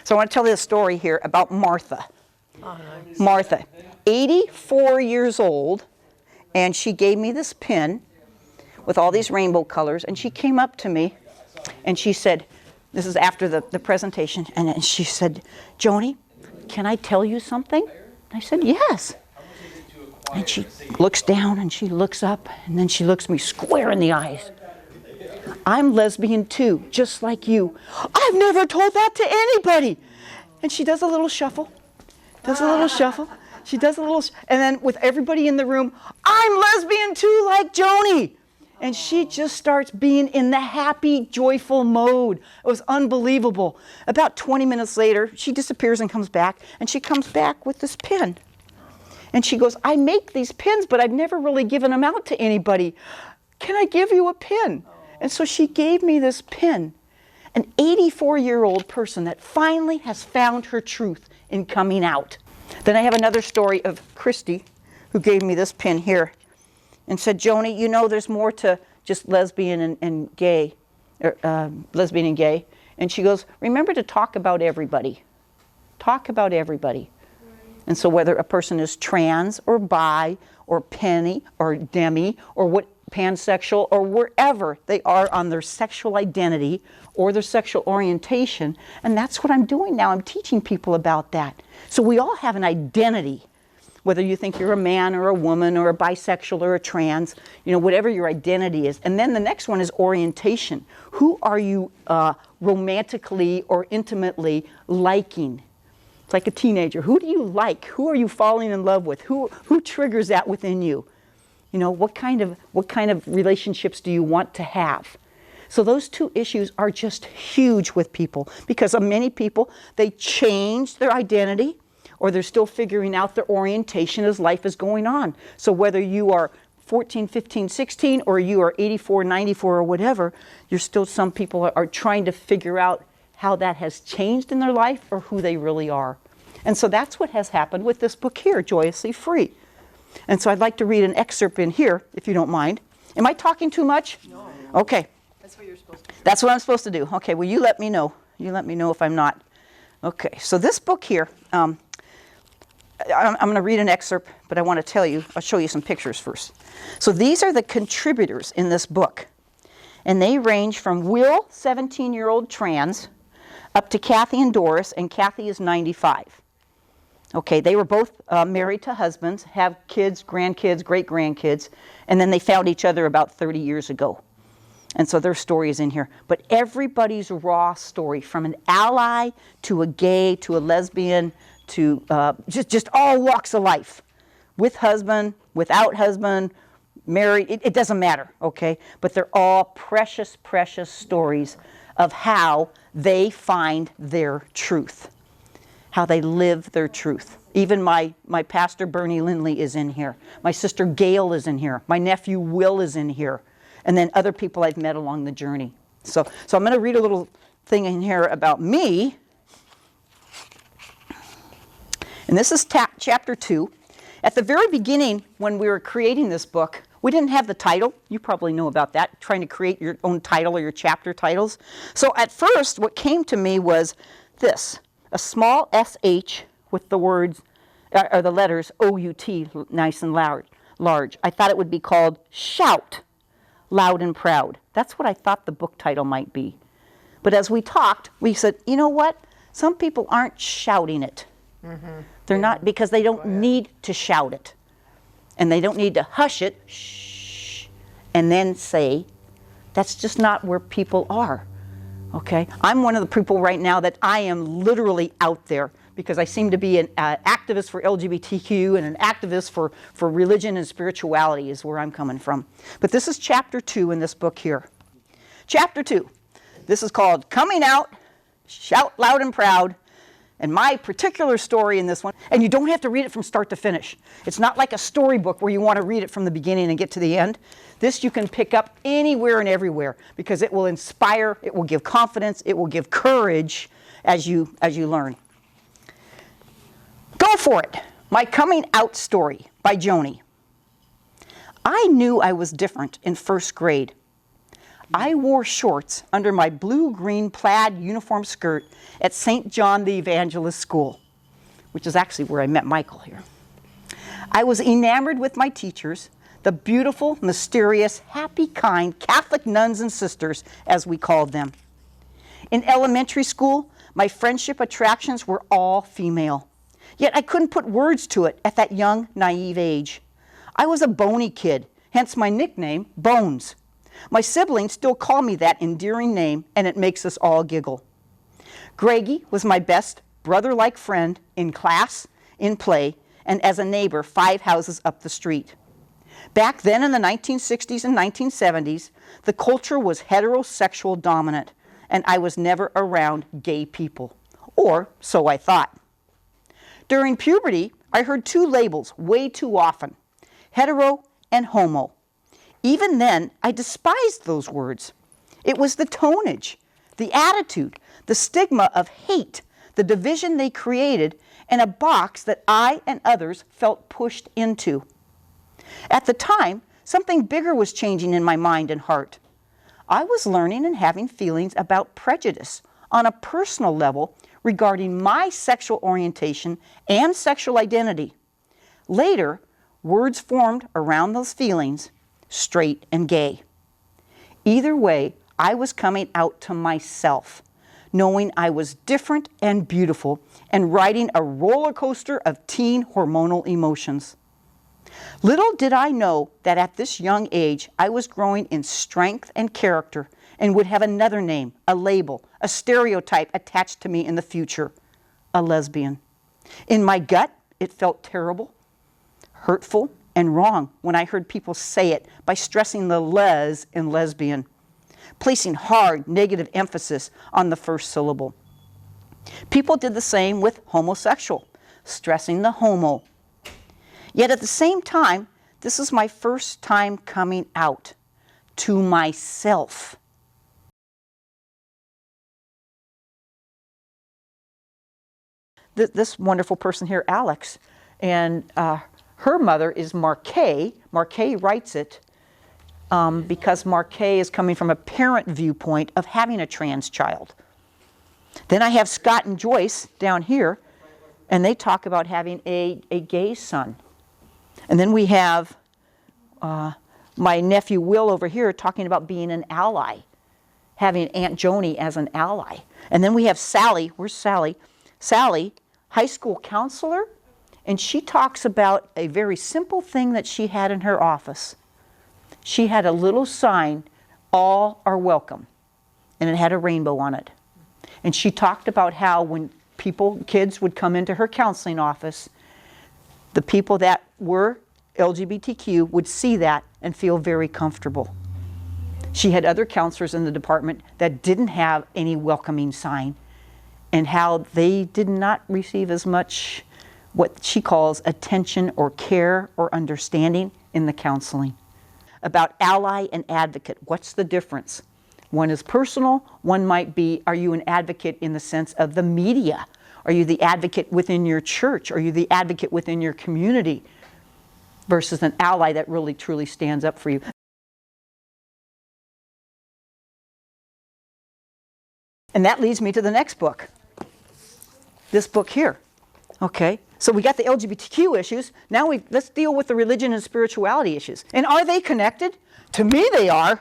So I want to tell you a story here about Martha. Oh, nice. Martha, 84 years old, and she gave me this pin with all these rainbow colors, and she came up to me, and she said, this is after the presentation, and then she said, Joanie, can I tell you something? I said, yes. And she looks down, and she looks up, and then she looks me square in the eyes. I'm lesbian too, just like you. I've never told that to anybody. And she does a little shuffle, She does a little, and then with everybody in the room, I'm lesbian too, like Joanie. And she just starts being in the happy, joyful mode. It was unbelievable. About 20 minutes later, she disappears and comes back, and she comes back with this pin. And she goes, I make these pins, but I've never really given them out to anybody. Can I give you a pin? And so she gave me this pin. An 84-year-old person that finally has found her truth in coming out. Then I have another story of Christy, who gave me this pin here and said, Joanie, you know there's more to just lesbian and gay, lesbian and gay. And she goes, remember to talk about everybody. Talk about everybody. And so whether a person is trans or bi or penny or demi or what pansexual or wherever they are on their sexual identity or their sexual orientation, and that's what I'm doing now. I'm teaching people about that. So we all have an identity, whether you think you're a man or a woman or a bisexual or a trans, you know, whatever your identity is. And then the next one is orientation. Who are you romantically or intimately liking? It's like a teenager. Who do you like? Who are you falling in love with? Who triggers that within you? You know, what kind of relationships do you want to have? So those two issues are just huge with people, because many people, they change their identity or they're still figuring out their orientation as life is going on. So whether you are 14, 15, 16, or you are 84, 94, or whatever, you're still, some people are trying to figure out how that has changed in their life or who they really are. And so that's what has happened with this book here, Joyously Free. And so I'd like to read an excerpt in here, if you don't mind. Am I talking too much? No. Okay. That's what you're supposed to do. That's what I'm supposed to do. Okay, well, you let me know. You let me know if I'm not. Okay, so this book here, I'm going to read an excerpt, but I want to tell you, I'll show you some pictures first. So these are the contributors in this book. And they range from Will, 17-year-old trans, up to Kathy and Doris, and Kathy is 95. Okay, they were both married to husbands, have kids, grandkids, great-grandkids, and then they found each other about 30 years ago. And so their story is in here. But everybody's raw story, from an ally to a gay to a lesbian to just all walks of life. With husband, without husband, married, it doesn't matter, okay? But they're all precious, precious stories of how they find their truth, how they live their truth. Even my pastor, Bernie Lindley, is in here. My sister, Gail, is in here. My nephew, Will, is in here. And then other people I've met along the journey. So I'm going to read a little thing in here about me. And this is chapter 2. At the very beginning, when we were creating this book, we didn't have the title. You probably know about that, trying to create your own title or your chapter titles. So at first, what came to me was this, a small SH with the words, or the letters O-U-T, nice and large. I thought it would be called shOUT, loud and proud. That's what I thought the book title might be. But as we talked, we said, you know what? Some people aren't shouting it. Mm-hmm. They're not, because they don't need to shout it. And they don't need to hush it, shh, and then say, that's just not where people are. Okay? I'm one of the people right now that I am literally out there, because I seem to be an activist for LGBTQ and an activist for religion and spirituality is where I'm coming from. But this is chapter 2 in this book here. Chapter 2. This is called Coming Out, Shout Loud and Proud. And my particular story in this one, and you don't have to read it from start to finish. It's not like a storybook where you want to read it from the beginning and get to the end. This you can pick up anywhere and everywhere, because it will inspire, it will give confidence, it will give courage as you learn. Go for it. My Coming Out Story by Joanie. I knew I was different in first grade. I wore shorts under my blue-green plaid uniform skirt at St. John the Evangelist School, which is actually where I met Michael here. I was enamored with my teachers, the beautiful, mysterious, happy, kind Catholic nuns and sisters, as we called them. In elementary school, my friendship attractions were all female. Yet I couldn't put words to it at that young, naive age. I was a bony kid, hence my nickname, Bones. My siblings still call me that endearing name, and it makes us all giggle. Greggy was my best brother-like friend in class, in play, and as a neighbor 5 houses up the street. Back then in the 1960s and 1970s, the culture was heterosexual dominant, and I was never around gay people, or so I thought. During puberty, I heard 2 labels way too often, hetero and homo. Even then, I despised those words. It was the tonnage, the attitude, the stigma of hate, the division they created, and a box that I and others felt pushed into. At the time, something bigger was changing in my mind and heart. I was learning and having feelings about prejudice on a personal level regarding my sexual orientation and sexual identity. Later, words formed around those feelings, straight and gay. Either way, I was coming out to myself, knowing I was different and beautiful and riding a roller coaster of teen hormonal emotions. Little did I know that at this young age, I was growing in strength and character and would have another name, a label, a stereotype attached to me in the future, a lesbian. In my gut, it felt terrible, hurtful, and wrong when I heard people say it by stressing the les in lesbian, placing hard negative emphasis on the first syllable. People did the same with homosexual, stressing the homo. Yet at the same time, this is my first time coming out to myself. This wonderful person here, Alex, and her mother is Marquet. Marquet writes it because Marquet is coming from a parent viewpoint of having a trans child. Then I have Scott and Joyce down here, and they talk about having a gay son. And then we have my nephew Will over here talking about being an ally, having Aunt Joanie as an ally. And then we have Sally. Where's Sally? Sally, high school counselor, and she talks about a very simple thing that she had in her office. She had a little sign, "All are welcome," and it had a rainbow on it. And she talked about how when kids would come into her counseling office, the people that were LGBTQ would see that and feel very comfortable. She had other counselors in the department that didn't have any welcoming sign, and how they did not receive as much what she calls attention or care or understanding in the counseling. About ally and advocate, what's the difference? One is personal, one might be, are you an advocate in the sense of the media? Are you the advocate within your church? Are you the advocate within your community? Versus an ally that really truly stands up for you. And that leads me to the next book. This book here. Okay, so we got the LGBTQ issues. Now let's deal with the religion and spirituality issues. And are they connected? To me they are.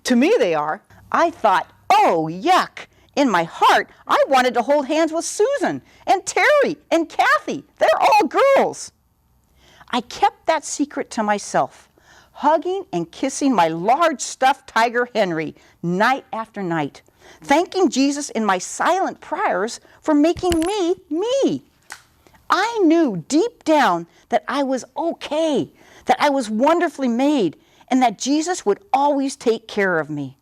To me they are. I thought, oh yuck. In my heart, I wanted to hold hands with Susan and Terry and Kathy. They're all girls. I kept that secret to myself, hugging and kissing my large stuffed tiger Henry night after night, thanking Jesus in my silent prayers for making me me. I knew deep down that I was okay, that I was wonderfully made, and that Jesus would always take care of me.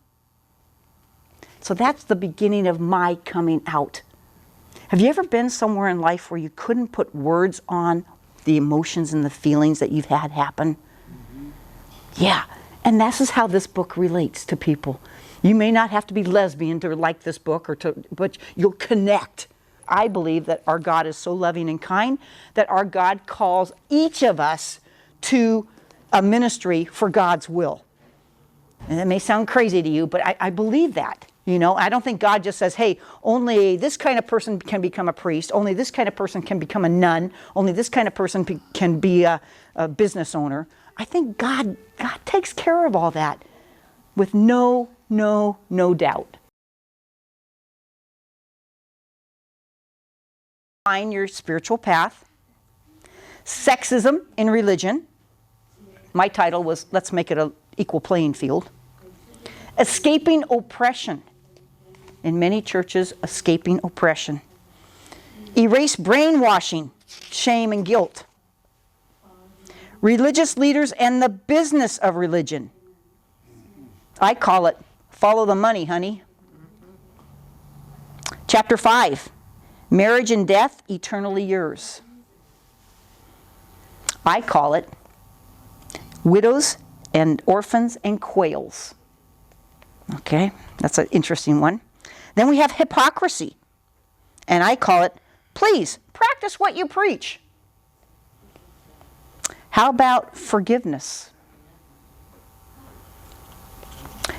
So that's the beginning of my coming out. Have you ever been somewhere in life where you couldn't put words on the emotions and the feelings that you've had happen? Mm-hmm. Yeah, and this is how this book relates to people. You may not have to be lesbian to like this book, but you'll connect. I believe that our God is so loving and kind that our God calls each of us to a ministry for God's will. And it may sound crazy to you, but I believe that. You know, I don't think God just says, hey, only this kind of person can become a priest, only this kind of person can become a nun, only this kind of person can be a business owner. I think God takes care of all that with no doubt. Find your spiritual path. Sexism in religion. My title was, let's make it an equal playing field. Escaping oppression. In many churches, escaping oppression. Erase brainwashing, shame, and guilt. Religious leaders and the business of religion. I call it, follow the money, honey. Chapter 5, marriage and death, eternally yours. I call it, widows and orphans and quails. Okay, that's an interesting one. Then we have hypocrisy. And I call it, please, practice what you preach. How about forgiveness?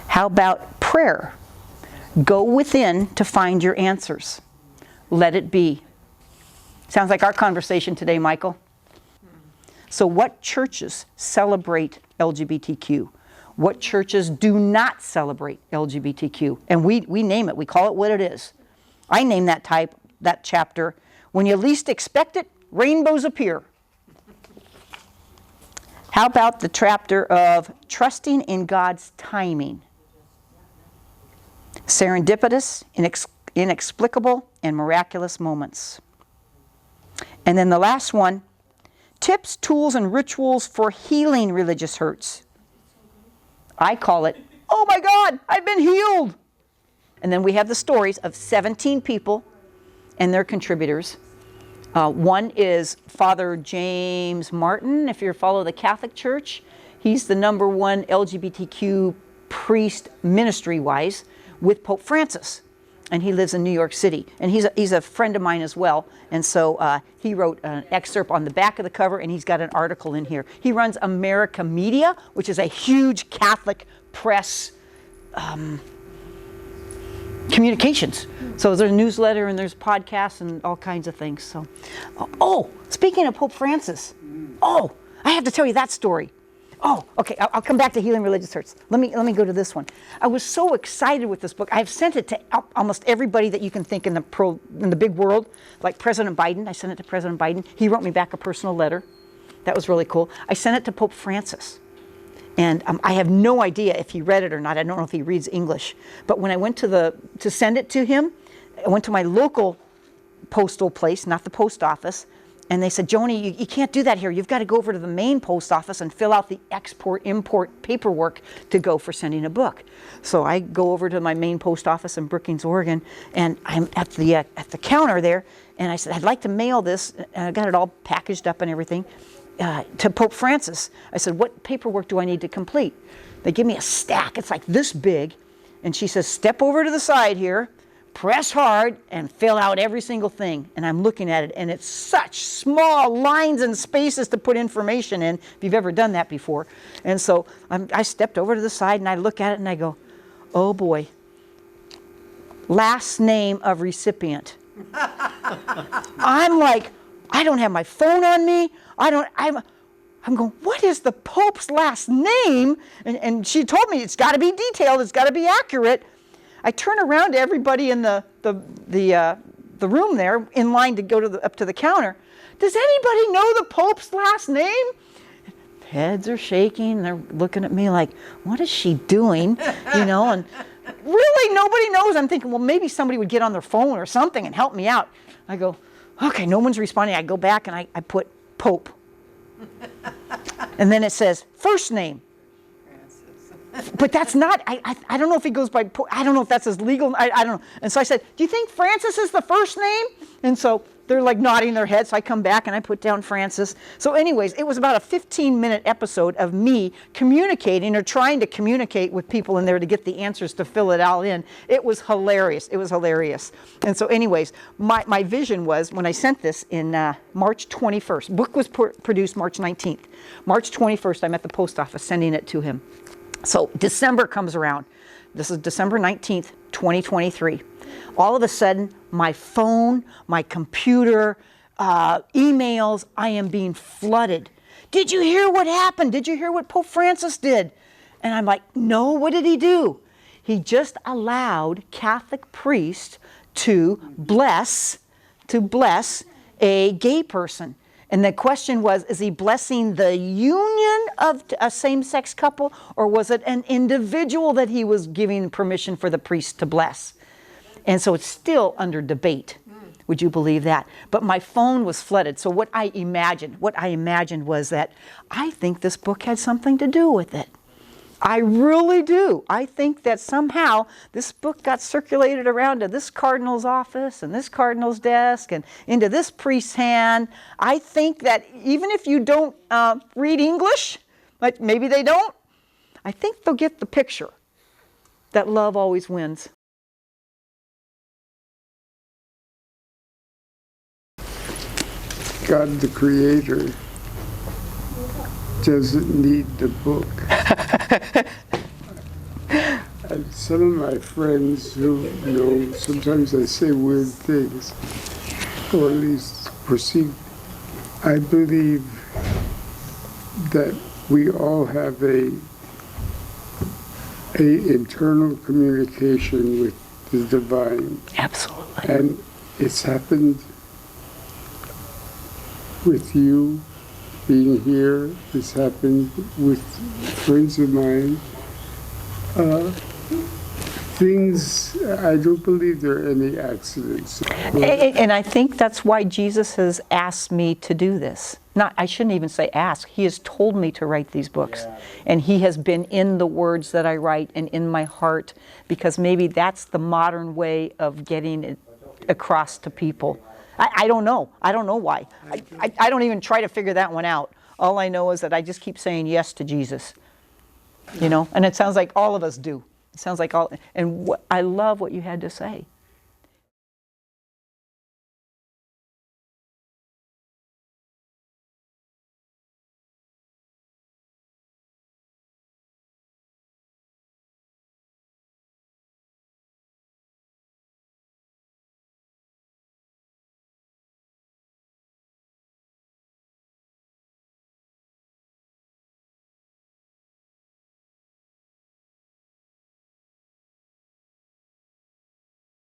How about prayer? Go within to find your answers. Let it be. Sounds like our conversation today, Michael. So what churches celebrate LGBTQ? What churches do not celebrate LGBTQ? And we name it. We call it what it is. I name that chapter, when you least expect it, rainbows appear. How about the chapter of trusting in God's timing? Serendipitous, inexplicable, and miraculous moments. And then the last one, tips, tools, and rituals for healing religious hurts. I call it, oh my God, I've been healed. And then we have the stories of 17 people and their contributors. One is Father James Martin, if you follow the Catholic Church. He's the #1 LGBTQ priest ministry-wise with Pope Francis. And he lives in New York City. And he's a friend of mine as well. And so he wrote an excerpt on the back of the cover, and he's got an article in here. He runs America Media, which is a huge Catholic press communications. So there's a newsletter and there's podcasts and all kinds of things. So, oh, speaking of Pope Francis, I have to tell you that story. Oh, okay, I'll come back to healing religious hurts. Let me go to this one. I was so excited with this book. I've sent it to almost everybody that you can think in the big world, like President Biden. I sent it to President Biden. He wrote me back a personal letter. That was really cool. I sent it to Pope Francis. And I have no idea if he read it or not. I don't know if he reads English. But when I went to send it to him, I went to my local postal place, not the post office, and they said, Joanie, you can't do that here. You've got to go over to the main post office and fill out the export-import paperwork to go for sending a book. So I go over to my main post office in Brookings, Oregon, and I'm at the counter there, and I said, I'd like to mail this. And I got it all packaged up and everything to Pope Francis. I said, what paperwork do I need to complete? They give me a stack. It's like this big. And she says, step over to the side here, press hard, and fill out every single thing. And I'm looking at it, and it's such small lines and spaces to put information in, if you've ever done that before. And so I stepped over to the side, and I look at it, and I go, oh boy, last name of recipient. I'm like, I don't have my phone on me. I'm going, what is the Pope's last name? And she told me it's got to be detailed, it's got to be accurate. I turn around to everybody in the room there, in line to go up to the counter. Does anybody know the Pope's last name? Heads are shaking. They're looking at me like, what is she doing? You know, and really nobody knows. I'm thinking, well, maybe somebody would get on their phone or something and help me out. I go, okay, no one's responding. I go back and I put Pope. And then it says first name. But that's not, I don't know if he goes by, I don't know if that's his legal, I don't know. And so I said, do you think Francis is the first name? And so they're like nodding their heads. So I come back and I put down Francis. So anyways, it was about a 15-minute episode of me communicating or trying to communicate with people in there to get the answers to fill it all in. It was hilarious. It was hilarious. And so anyways, my vision was when I sent this in March 21st. Book was produced March 19th. March 21st, I'm at the post office sending it to him. So December comes around. This is December 19th, 2023. All of a sudden, my phone, my computer, emails, I am being flooded. Did you hear what happened? Did you hear what Pope Francis did? And I'm like, no, what did he do? He just allowed Catholic priests to bless a gay person. And the question was, is he blessing the union of a same-sex couple, or was it an individual that he was giving permission for the priest to bless? And so it's still under debate. Would you believe that? But my phone was flooded. So what I imagined was that I think this book had something to do with it. I really do. I think that somehow this book got circulated around to this cardinal's office and this cardinal's desk and into this priest's hand. I think that even if you don't read English, but maybe they don't, I think they'll get the picture that love always wins. God the Creator doesn't need the book. And some of my friends who sometimes I say weird things, or at least perceive. I believe that we all have a internal communication with the divine. Absolutely. And it's happened with you being here. It's happened with friends of mine. Things, I don't believe there are any accidents. And I think that's why Jesus has asked me to do this. I shouldn't even say ask. He has told me to write these books. And he has been in the words that I write and in my heart, because maybe that's the modern way of getting it across to people. I don't know. I don't know why. I don't even try to figure that one out. All I know is that I just keep saying yes to Jesus. And it sounds like all of us do. It sounds like and I love what you had to say.